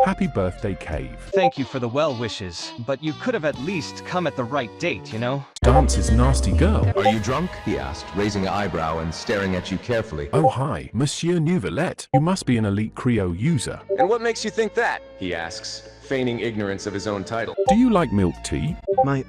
Happy birthday, Cave. Thank you for the well wishes, but you could have at least come at the right date, you know? Dance is nasty girl. Are you drunk? He asked, raising an eyebrow and staring at you carefully. Oh hi, Monsieur Neuvillette. You must be an elite Creo user. And what makes you think that? He asks, feigning ignorance of his own title. Do you like milk tea?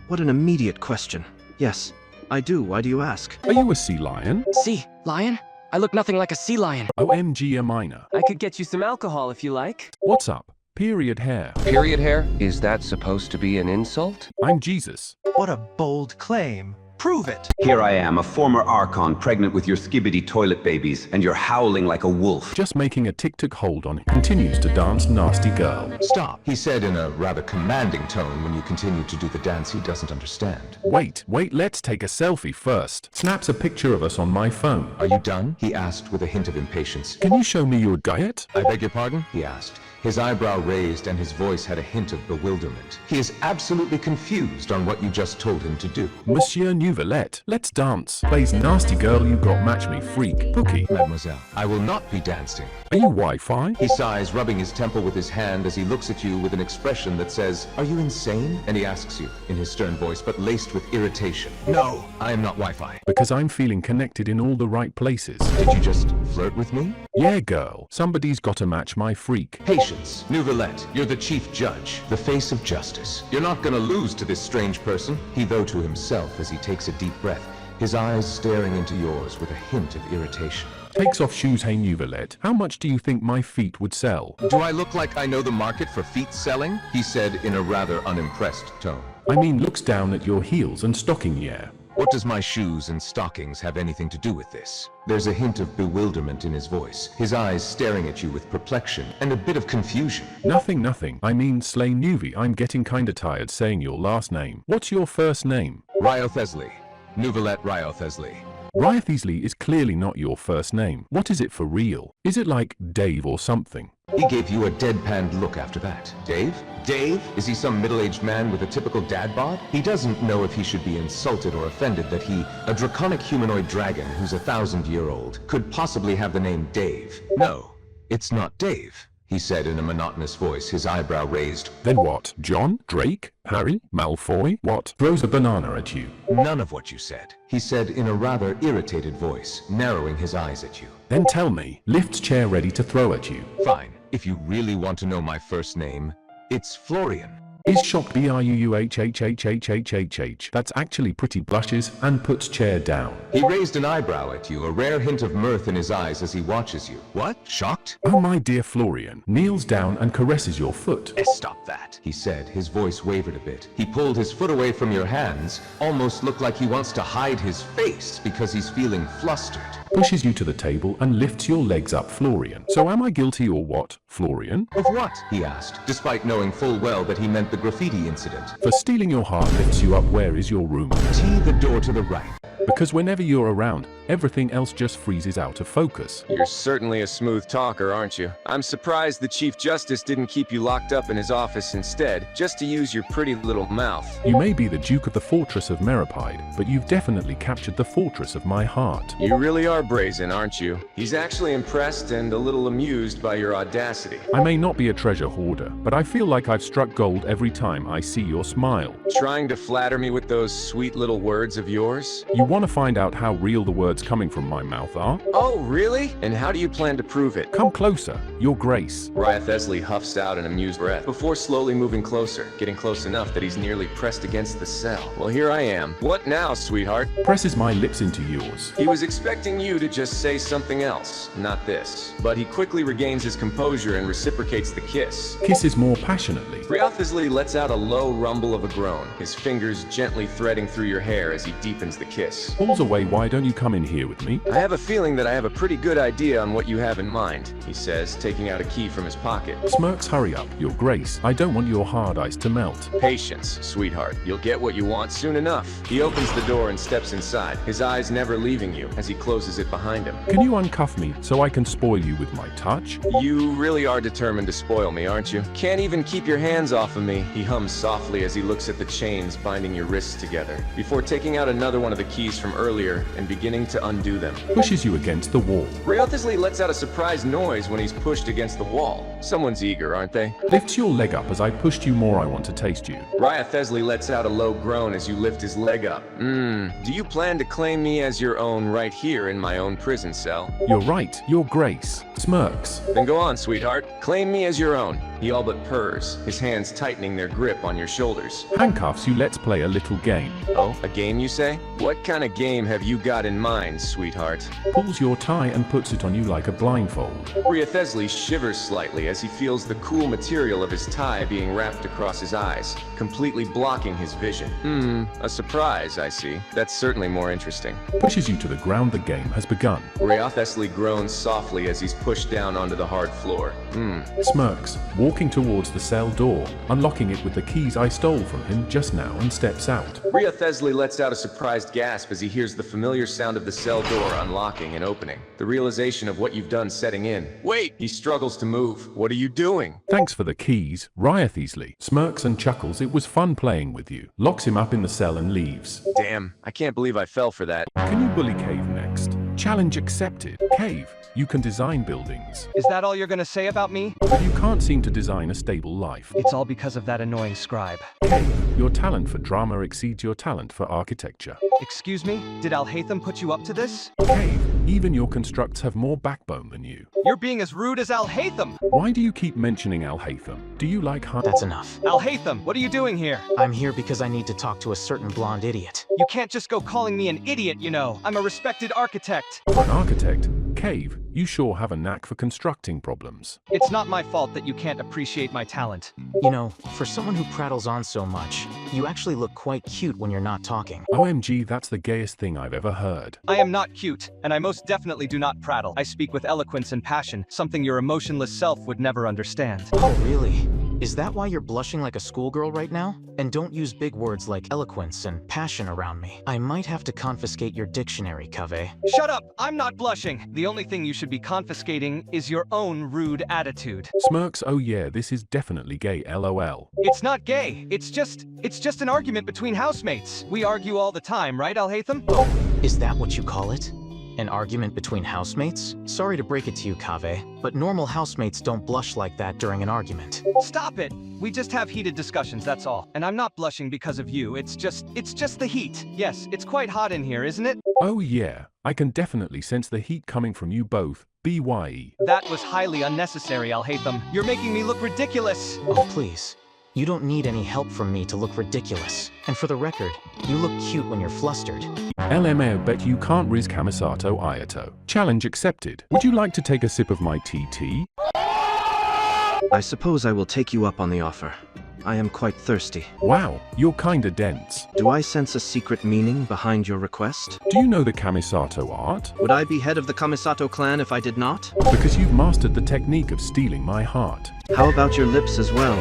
What an immediate question. Yes, I do. Why do you ask? Are you a sea lion? Sea lion? I look nothing like a sea lion. OMG a minor. I could get you some alcohol if you like. What's up? Period hair. Period hair? Is that supposed to be an insult? I'm Jesus. What a bold claim. Prove it. Here I am, a former Archon pregnant with your skibbity toilet babies, and you're howling like a wolf. Just making a tic-tac hold on. Continues to dance nasty girl. Stop, he said in a rather commanding tone when you continue to do the dance he doesn't understand. Wait, let's take a selfie first. Snaps a picture of us on my phone. Are you done? He asked with a hint of impatience. Can you show me your diet? I beg your pardon? He asked. His eyebrow raised and his voice had a hint of bewilderment. He is absolutely confused on what you just told him to do. Monsieur Neuvillette, let's dance. Plays nasty girl you got match me freak. Pookie. Mademoiselle, I will not be dancing. Are you Wi-Fi? He sighs, rubbing his temple with his hand as he looks at you with an expression that says, "Are you insane?" And he asks you, in his stern voice, but laced with irritation. No, I am not Wi-Fi. Because I'm feeling connected in all the right places. Did you just flirt with me? Yeah, girl. Somebody's gotta match my freak. Patience. Neuvillette, you're the chief judge, the face of justice. You're not gonna lose to this strange person. He though to himself as he takes a deep breath, his eyes staring into yours with a hint of irritation. Takes off shoes. Hey Neuvillette, how much do you think my feet would sell? Do I look like I know the market for feet selling? He said in a rather unimpressed tone. I mean, looks down at your heels and stocking, yeah. What does my shoes and stockings have anything to do with this? There's a hint of bewilderment in his voice, his eyes staring at you with perplexion and a bit of confusion. Nothing. I mean, Slay Neuvy, I'm getting kinda tired saying your last name. What's your first name? Wriothesley. Neuvillette Wriothesley. Wriothesley is clearly not your first name. What is it for real? Is it like Dave or something? He gave you a deadpanned look after that. Dave? Dave? Is he some middle-aged man with a typical dad bod? He doesn't know if he should be insulted or offended that he, a draconic humanoid dragon who's 1,000-year-old, could possibly have the name Dave. No, it's not Dave, he said in a monotonous voice, his eyebrow raised. Then what? John? Drake? Harry? Malfoy? What? Throws a banana at you. None of what you said, he said in a rather irritated voice, narrowing his eyes at you. Then tell me, lifts chair ready to throw at you. Fine, if you really want to know my first name, it's Florian. Is shocked BRUUHHHHHHH. That's actually pretty blushes and puts chair down. He raised an eyebrow at you, a rare hint of mirth in his eyes as he watches you. What? Shocked? Oh my dear Florian, kneels down and caresses your foot. Stop that, he said, his voice wavered a bit. He pulled his foot away from your hands, almost looked like he wants to hide his face because he's feeling flustered. Pushes you to the table and lifts your legs up, Florian. So am I guilty or what, Florian? Of what? He asked, despite knowing full well that he meant the graffiti incident. For stealing your heart. Lifts you up. Where is your room? The door to the right. Because whenever you're around, everything else just freezes out of focus. You're certainly a smooth talker, aren't you? I'm surprised the Chief Justice didn't keep you locked up in his office instead, just to use your pretty little mouth. You may be the Duke of the Fortress of Meripide, but you've definitely captured the fortress of my heart. You really are brazen, aren't you? He's actually impressed and a little amused by your audacity. I may not be a treasure hoarder, but I feel like I've struck gold every time I see your smile. Trying to flatter me with those sweet little words of yours? You want to find out how real the words coming from my mouth are? Oh, really? And how do you plan to prove it? Come closer, Your Grace. Wriothesley huffs out an amused breath before slowly moving closer, getting close enough that he's nearly pressed against the cell. Well, here I am. What now, sweetheart? Presses my lips into yours. He was expecting you to just say something else, not this. But he quickly regains his composure and reciprocates the kiss. Kisses more passionately. Wriothesley lets out a low rumble of a groan, his fingers gently threading through your hair as he deepens the kiss. Pulls away. Why don't you come in here with me? I have a feeling that I have a pretty good idea on what you have in mind, he says, taking out a key from his pocket. Smirks. Hurry up, Your Grace. I don't want your hard eyes to melt. Patience, sweetheart. You'll get what you want soon enough. He opens the door and steps inside, his eyes never leaving you as he closes it behind him. Can you uncuff me so I can spoil you with my touch? You really are determined to spoil me, aren't you? Can't even keep your hands off of me, he hums softly as he looks at the chains binding your wrists together, before taking out another one of the keys from earlier and beginning to undo them. Pushes you against the wall. Wriothesley lets out a surprised noise when he's pushed against the wall. Someone's eager, aren't they? Lifts your leg up as I pushed you more. I want to taste you. Wriothesley lets out a low groan as you lift his leg up. Do you plan to claim me as your own right here in my own prison cell? You're right, your grace. Smirks. Then go on, sweetheart. Claim me as your own. He all but purrs, his hands tightening their grip on your shoulders. Handcuffs you. Let's play a little game. Oh, a game you say? What kind of game have you got in mind, sweetheart? Pulls your tie and puts it on you like a blindfold. Wriothesley shivers slightly as he feels the cool material of his tie being wrapped across his eyes, completely blocking his vision. A surprise, I see. That's certainly more interesting. Pushes you to the ground. The game has begun. Wriothesley groans softly as he's pushed down onto the hard floor. Smirks, walking towards the cell door, unlocking it with the keys I stole from him just now, and steps out. Wriothesley lets out a surprised gasp as he hears the familiar sound of the cell door unlocking and opening. The realization of what you've done setting in. Wait! He struggles to move. What are you doing? Thanks for the keys, Wriothesley. Smirks and chuckles. It was fun playing with you. Locks him up in the cell and leaves. Damn, I can't believe I fell for that. Can you bully Cave next? Challenge accepted. Cave, you can design buildings. Is that all you're gonna say about me? But you can't seem to design a stable life. It's all because of that annoying scribe. Cave, your talent for drama exceeds your talent for architecture. Excuse me? Did Alhaitham put you up to this? Cave, even your constructs have more backbone than you. You're being as rude as Alhaitham! Why do you keep mentioning Alhaitham? Do you like her? That's enough. Alhaitham, what are you doing here? I'm here because I need to talk to a certain blonde idiot. You can't just go calling me an idiot, you know. I'm a respected architect. For an architect, Cave, you sure have a knack for constructing problems. It's not my fault that you can't appreciate my talent. You know, for someone who prattles on so much, you actually look quite cute when you're not talking. OMG, that's the gayest thing I've ever heard. I am not cute, and I most definitely do not prattle. I speak with eloquence and passion, something your emotionless self would never understand. Oh, really? Is that why you're blushing like a schoolgirl right now? And don't use big words like eloquence and passion around me. I might have to confiscate your dictionary, Kaveh. Shut up! I'm not blushing! The only thing you should be confiscating is your own rude attitude. Smirks, oh yeah, this is definitely gay, LOL. It's not gay. It's just an argument between housemates. We argue all the time, right, Alhaitham? Oh, is that what you call it? An argument between housemates? Sorry to break it to you, Kaveh, but normal housemates don't blush like that during an argument. Stop it! We just have heated discussions, that's all. And I'm not blushing because of you, it's just the heat. Yes, it's quite hot in here, isn't it? Oh yeah, I can definitely sense the heat coming from you both, BYE. That was highly unnecessary, Alhaitham. You're making me look ridiculous! Oh, please. You don't need any help from me to look ridiculous. And for the record, you look cute when you're flustered. LMAO, bet you can't rizz kamisatoayato. Challenge accepted. Would you like to take a sip of my TT? I suppose I will take you up on the offer. I am quite thirsty. Wow, you're kinda dense. Do I sense a secret meaning behind your request? Do you know the kamisato art? Would I be head of the Kamisato clan if I did not? Because you've mastered the technique of stealing my heart. How about your lips as well?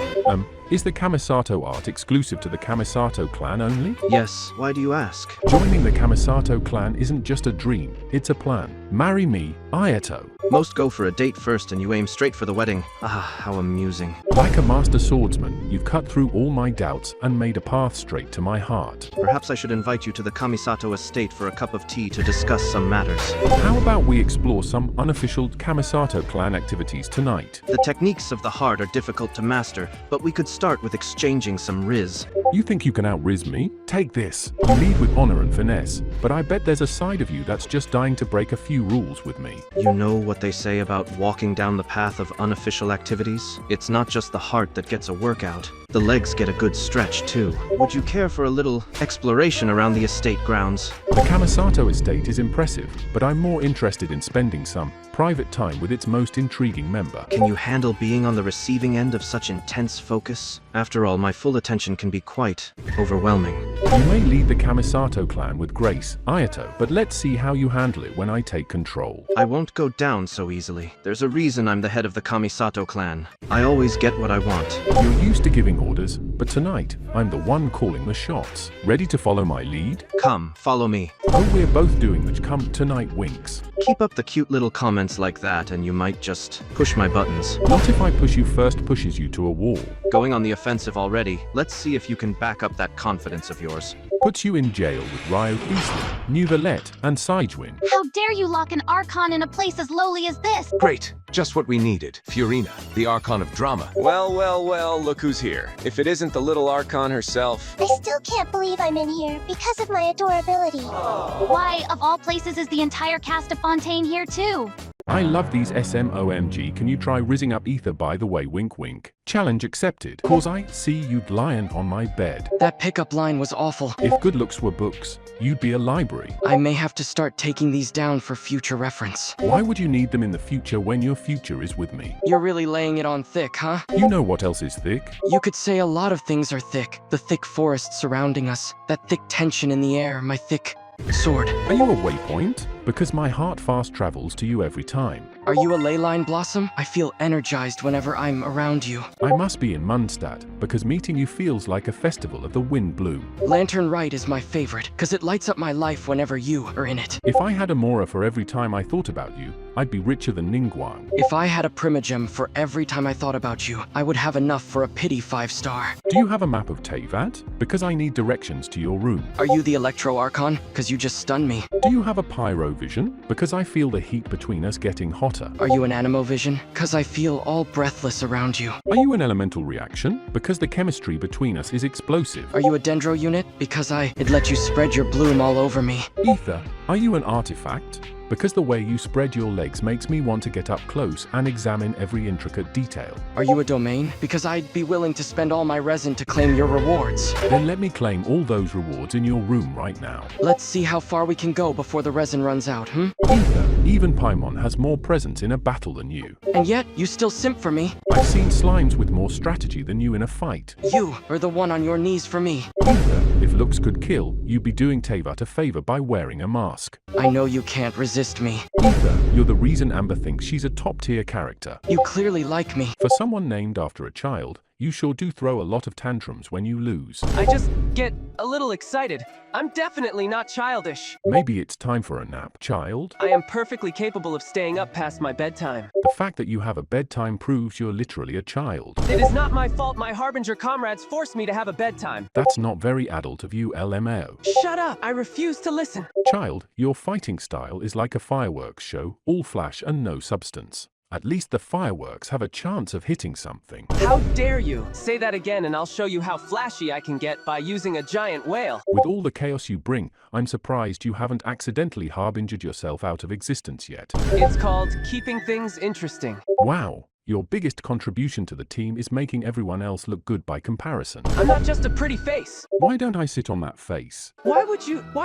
Is the Kamisato art exclusive to the Kamisato clan only? Yes, why do you ask? Joining the Kamisato clan isn't just a dream, it's a plan. Marry me, Ayato. Most go for a date first and you aim straight for the wedding. Ah, how amusing. Like a master swordsman, you've cut through all my doubts and made a path straight to my heart. Perhaps I should invite you to the Kamisato estate for a cup of tea to discuss some matters. How about we explore some unofficial Kamisato clan activities tonight? The techniques of the heart are difficult to master, but we could start with exchanging some rizz. You think you can out-rizz me? Take this. You lead with honor and finesse, but I bet there's a side of you that's just dying to break a few rules with me. You know what they say about walking down the path of unofficial activities? It's not just the heart that gets a workout. The legs get a good stretch, too. Would you care for a little exploration around the estate grounds? The Kamisato estate is impressive, but I'm more interested in spending some private time with its most intriguing member. Can you handle being on the receiving end of such intense focus? After all, my full attention can be quite overwhelming. You may lead the Kamisato clan with grace, Ayato, but let's see how you handle it when I take control. I won't go down so easily. There's a reason I'm the head of the Kamisato clan. I always get what I want. You're used to giving orders, but tonight, I'm the one calling the shots. Ready to follow my lead? Come, follow me. Oh, we're both doing which come tonight winks. Keep up the cute little comments like that and you might just push my buttons. Not if I push you first pushes you to a wall. Going on the offensive already. Let's see if you can back up that confidence of yours. Puts you in jail with wriothesley. neuvillette, and sigewinne. How dare you lock an Archon in a place as lowly as this? Great, just what we needed. Furina, the Archon of drama. Well, well, well, look who's here. If it isn't the little Archon herself. I still can't believe I'm in here because of my adorability. Why, of all places, is the entire cast of Fontaine here too? I love these SMOMG. Can you try rizzing up ether by the way, wink wink. Challenge accepted. Cause I see you'd lying on my bed. That pickup line was awful. If good looks were books, you'd be a library. I may have to start taking these down for future reference. Why would you need them in the future when your future is with me? You're really laying it on thick, huh? You know what else is thick? You could say a lot of things are thick. The thick forest surrounding us, that thick tension in the air, my thick sword. Are you a waypoint? Because my heart fast travels to you every time. Are you a ley line blossom? I feel energized whenever I'm around you. I must be in Mundstadt, because meeting you feels like a festival of the wind bloom. Lantern Right is my favorite, cause it lights up my life whenever you are in it. If I had a Mora for every time I thought about you, I'd be richer than Ningguang. If I had a Primogem for every time I thought about you, I would have enough for a pity 5-star. Do you have a map of Teyvat? Because I need directions to your room. Are you the Electro Archon? Cause you just stunned me. Do you have a Pyro vision? Because I feel the heat between us getting hotter. Are you an Animo Vision? Cause I feel all breathless around you. Are you an elemental reaction? Because the chemistry between us is explosive. Are you a Dendro unit? Because I'd let you spread your bloom all over me. Ether, are you an artifact? Because the way you spread your legs makes me want to get up close and examine every intricate detail. Are you a domain? Because I'd be willing to spend all my resin to claim your rewards. Then let me claim all those rewards in your room right now. Let's see how far we can go before the resin runs out, Ether, even Paimon has more presence in a battle than you. And yet, you still simp for me. I've seen slimes with more strategy than you in a fight. You are the one on your knees for me. Ether, if looks could kill, you'd be doing Teyvat a favor by wearing a mask. I know you can't resist me. Ether, you're the reason Amber thinks she's a top-tier character. You clearly like me. For someone named after a child, you sure do throw a lot of tantrums when you lose. I just get a little excited. I'm definitely not childish. Maybe it's time for a nap, child? I am perfectly capable of staying up past my bedtime. The fact that you have a bedtime proves you're literally a child. It is not my fault my Harbinger comrades forced me to have a bedtime. That's not very adult of you, LMAO. Shut up! I refuse to listen. Child, your fighting style is like a fireworks show, all flash and no substance. At least the fireworks have a chance of hitting something. How dare you? Say that again and I'll show you how flashy I can get by using a giant whale. With all the chaos you bring, I'm surprised you haven't accidentally harbingered yourself out of existence yet. It's called keeping things interesting. Wow. Your biggest contribution to the team is making everyone else look good by comparison. I'm not just a pretty face. Why don't I sit on that face? Why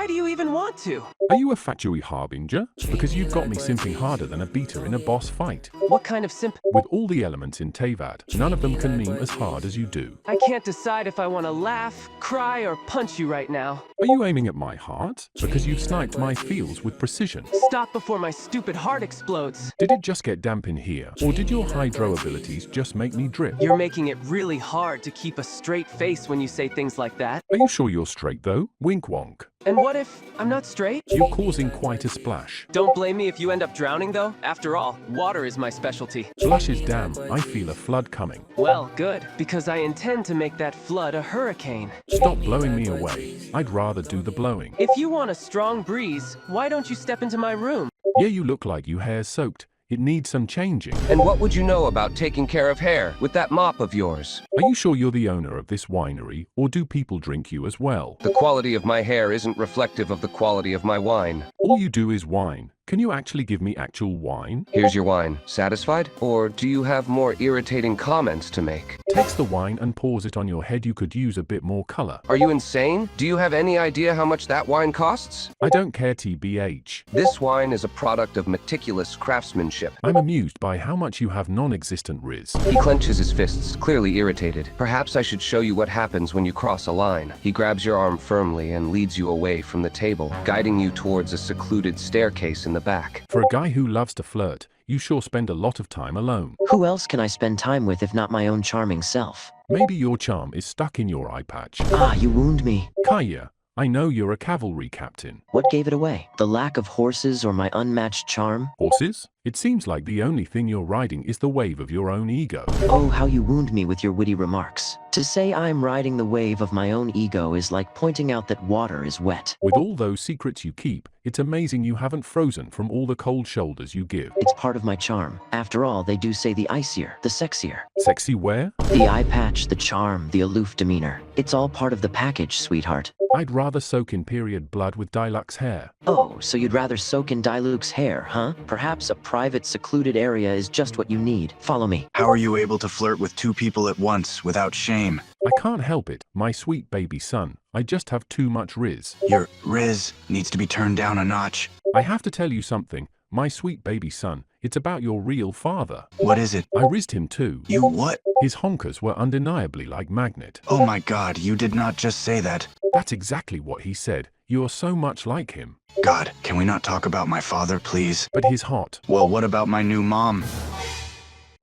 do you even want to? Are you a Fatui Harbinger? Because you've got me simping harder than a beater in a boss fight. What kind of simp? With all the elements in Teyvat, none of them can meme as hard as you do. I can't decide if I want to laugh, cry, or punch you right now. Are you aiming at my heart? Because you've sniped my feels with precision. Stop before my stupid heart explodes. Did it just get damp in here? Or did your hydro abilities just make me drip? You're making it really hard to keep a straight face when you say things like that. Are you sure you're straight though? Wink wonk. And what if I'm not straight? You're causing quite a splash. Don't blame me if you end up drowning though. After all, water is my specialty. Splashes damn, I feel a flood coming. Well, good, because I intend to make that flood a hurricane. Stop blowing me away. I'd rather do the blowing. If you want a strong breeze, why don't you step into my room? Yeah, you look like you hair's soaked. It needs some changing. And what would you know about taking care of hair with that mop of yours? Are you sure you're the owner of this winery, or do people drink you as well? The quality of my hair isn't reflective of the quality of my wine. All you do is wine. Can you actually give me actual wine? Here's your wine. Satisfied? Or do you have more irritating comments to make? Takes the wine and pours it on your head. You could use a bit more color. Are you insane? Do you have any idea how much that wine costs? I don't care, TBH. This wine is a product of meticulous craftsmanship. I'm amused by how much you have non-existent rizz. He clenches his fists, clearly irritated. Perhaps I should show you what happens when you cross a line. He grabs your arm firmly and leads you away from the table, guiding you towards a secluded staircase in the back. For a guy who loves to flirt, you sure spend a lot of time alone. Who else can I spend time with if not my own charming self? Maybe your charm is stuck in your eye patch. Ah, you wound me. Kaeya, I know you're a cavalry captain. What gave it away? The lack of horses or my unmatched charm? Horses? It seems like the only thing you're riding is the wave of your own ego. Oh, how you wound me with your witty remarks. To say I'm riding the wave of my own ego is like pointing out that water is wet. With all those secrets you keep, it's amazing you haven't frozen from all the cold shoulders you give. It's part of my charm. After all, they do say the icier, the sexier. Sexy where? The eye patch, the charm, the aloof demeanor. It's all part of the package, sweetheart. I'd rather soak in period blood with Diluc's hair. Oh, so you'd rather soak in Diluc's hair, huh? Perhaps a private, secluded area is just what you need. Follow me. How are you able to flirt with two people at once without shame? I can't help it, my sweet baby son. I just have too much rizz. Your rizz needs to be turned down a notch. I have to tell you something, my sweet baby son. It's about your real father. What is it? I rizzed him too. You what? His honkers were undeniably like magnet. Oh my god, you did not just say that. That's exactly what he said. You are so much like him. God, can we not talk about my father, please? But he's hot. Well, what about my new mom?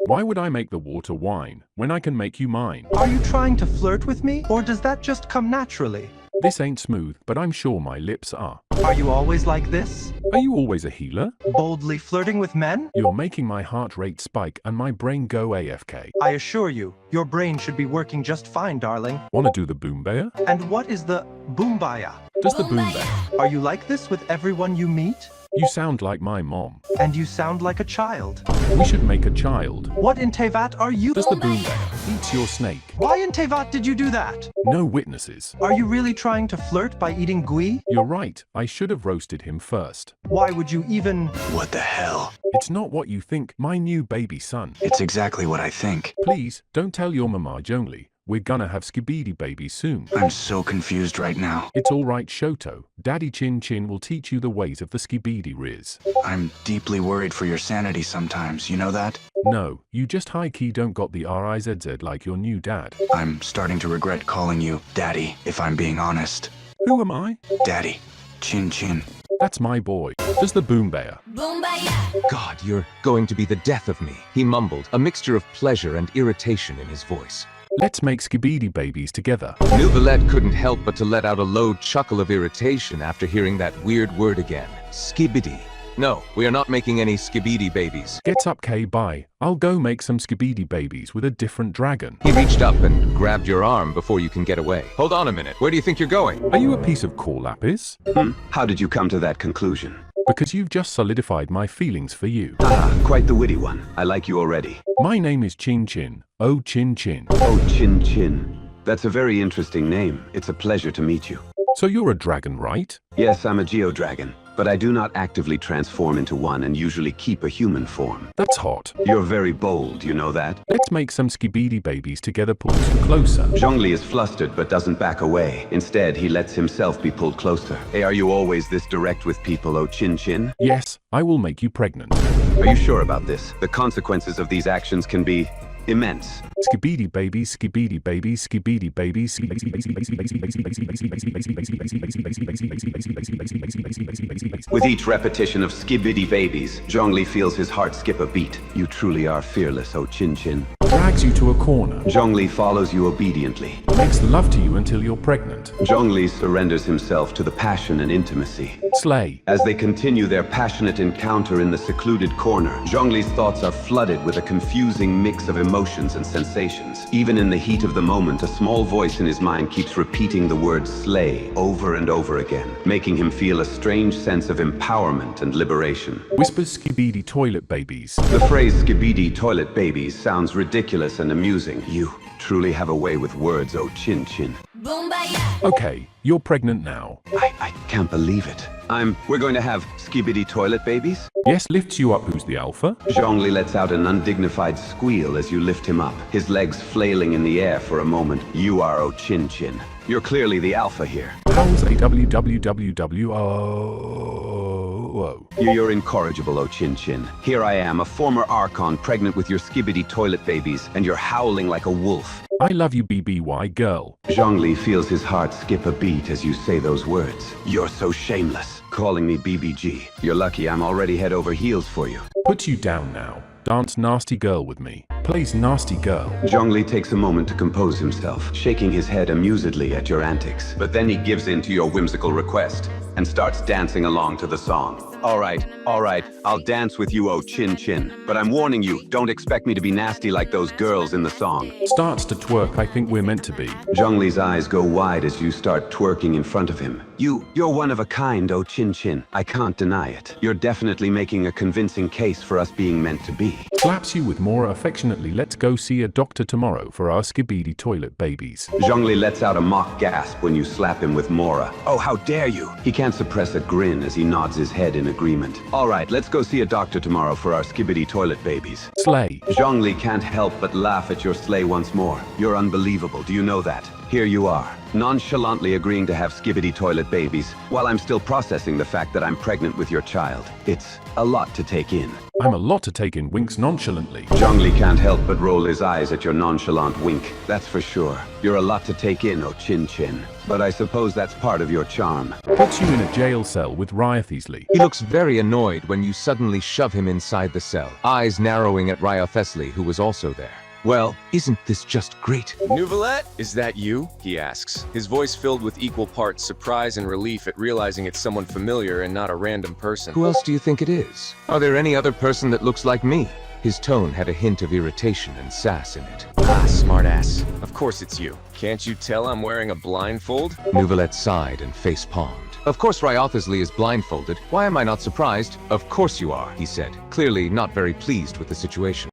Why would I make the water wine when I can make you mine? Are you trying to flirt with me, or does that just come naturally? This ain't smooth, but I'm sure my lips are. Are you always like this? Are you always a healer? Boldly flirting with men? You're making my heart rate spike and my brain go AFK. I assure you, your brain should be working just fine, darling. Wanna do the boombaya? And what is the boombaya? Does the boombaya? Are you like this with everyone you meet? You sound like my mom. And you sound like a child. We should make a child. What in Tevat are you? Does the boombaya eats your snake? Why in Tevat did you do that? No witnesses. Are you really trying to flirt by eating gui? You're right, I should have roasted him first. Why would you even... What the hell? It's not what you think, my new baby son. It's exactly what I think. Please, don't tell your mama Zhongli. We're gonna have skibidi babies soon. I'm so confused right now. It's alright, Shoto. Daddy Chin Chin will teach you the ways of the skibidi rizz. I'm deeply worried for your sanity sometimes, you know that? No, you just high-key don't got the RIZZ like your new dad. I'm starting to regret calling you Daddy, if I'm being honest. Who am I? Daddy. Chin Chin. That's my boy. Does the boombaya? God, you're going to be the death of me, he mumbled, a mixture of pleasure and irritation in his voice. Let's make skibidi babies together. Neuvillette couldn't help but to let out a low chuckle of irritation after hearing that weird word again. Skibidi. No, we are not making any skibidi babies. Gets up, K, bye. I'll go make some skibidi babies with a different dragon. He reached up and grabbed your arm before you can get away. Hold on a minute, where do you think you're going? Are you a piece of core lapis? How did you come to that conclusion? Because you've just solidified my feelings for you. Ah, quite the witty one. I like you already. My name is Chin Chin. Oh, Chin Chin. Oh, Chin Chin. That's a very interesting name. It's a pleasure to meet you. So you're a dragon, right? Yes, I'm a geodragon, but I do not actively transform into one and usually keep a human form. That's hot. You're very bold, you know that? Let's make some skibidi babies together, pull you closer. Zhongli is flustered but doesn't back away. Instead, he lets himself be pulled closer. Hey, are you always this direct with people, oh Chin Chin? Yes, I will make you pregnant. Are you sure about this? The consequences of these actions can be immense. Skibidi babies, skibidi babies, skibidi babies. With each repetition of skibidi babies, Zhongli feels his heart skip a beat. You truly are fearless, oh Chin Chin. Drags you to a corner. Zhongli follows you obediently. Makes love to you until you're pregnant. Zhongli surrenders himself to the passion and intimacy. Slay. As they continue their passionate encounter in the secluded corner, Zhongli's thoughts are flooded with a confusing mix of emotions and sensations. Even in the heat of the moment, a small voice in his mind keeps repeating the word slay over and over again, making him feel a strange sense of empowerment and liberation. Whispers skibidi toilet babies. The phrase skibidi toilet babies sounds ridiculous and amusing. You truly have a way with words, oh Chin Chin. Okay, you're pregnant now. I can't believe it. We're going to have skibidi toilet babies? Yes, lifts you up. Who's the alpha? Zhongli lets out an undignified squeal as you lift him up, his legs flailing in the air for a moment. You are oh Chin Chin. You're clearly the alpha here. How's a www? You're incorrigible, oh Chin Chin. Here I am, a former Archon pregnant with your skibidi toilet babies, and you're howling like a wolf. I love you, BBY girl. Zhongli feels his heart skip a beat as you say those words. You're so shameless, calling me BBG. You're lucky I'm already head over heels for you. Put you down now. Dance nasty girl with me. Plays nasty girl. Zhongli takes a moment to compose himself, shaking his head amusedly at your antics. But then he gives in to your whimsical request and starts dancing along to the song. Alright, I'll dance with you, oh Chin Chin. But I'm warning you, don't expect me to be nasty like those girls in the song. Starts to twerk, I think we're meant to be. Zhongli's eyes go wide as you start twerking in front of him. You're one of a kind, oh Chin Chin. I can't deny it. You're definitely making a convincing case for us being meant to be. Slaps you with more affectionately. Let's go see a doctor tomorrow for our skibidi toilet babies. Zhongli lets out a mock gasp when you slap him with Mora. Oh, how dare you! He can't suppress a grin as he nods his head in agreement. Alright, let's go see a doctor tomorrow for our skibidi toilet babies. Slay. Zhongli can't help but laugh at your slay once more. You're unbelievable, do you know that? Here you are, nonchalantly agreeing to have skibidi toilet babies, while I'm still processing the fact that I'm pregnant with your child. It's a lot to take in. I'm a lot to take in, winks nonchalantly. Zhongli can't help but roll his eyes at your nonchalant wink, that's for sure. You're a lot to take in, oh Chin Chin. But I suppose that's part of your charm. Puts you in a jail cell with wriothesley. He looks very annoyed when you suddenly shove him inside the cell, eyes narrowing at wriothesley, who was also there. Well, isn't this just great? Neuvillette? Is that you? He asks, his voice filled with equal parts surprise and relief at realizing it's someone familiar and not a random person. Who else do you think it is? Are there any other person that looks like me? His tone had a hint of irritation and sass in it. Ah, smartass. Of course it's you. Can't you tell I'm wearing a blindfold? Neuvillette sighed and face palmed. Of course wriothesley is blindfolded. Why am I not surprised? Of course you are, he said, clearly not very pleased with the situation.